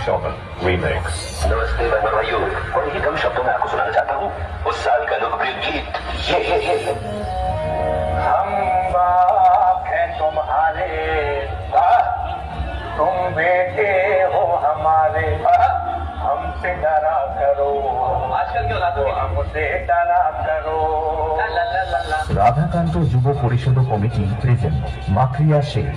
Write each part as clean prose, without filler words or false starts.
Sheldon remix. नमस्ते मैं मयूर और यही कम शब्दों में आपको सुनाना चाहता हूँ उस साल का लोकप्रिय गीत ये हम बाप हैं तुम्हारे तुम बेटे हो हमारे हमसे डरा करो आजकल क्यों हमसे डरा करो Radhakanta Yuva Parishad committee present Makaria Sheikh.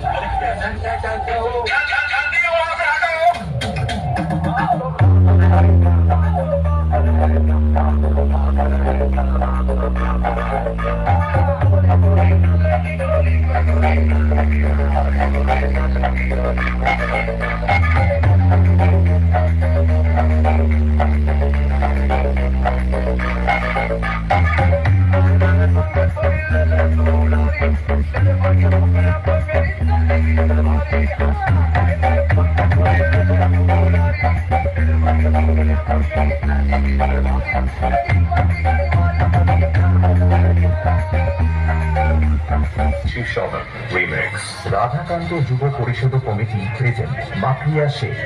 Sheldon remix. Radhakanta Yuva Parishad committee present Makaria Sheikh.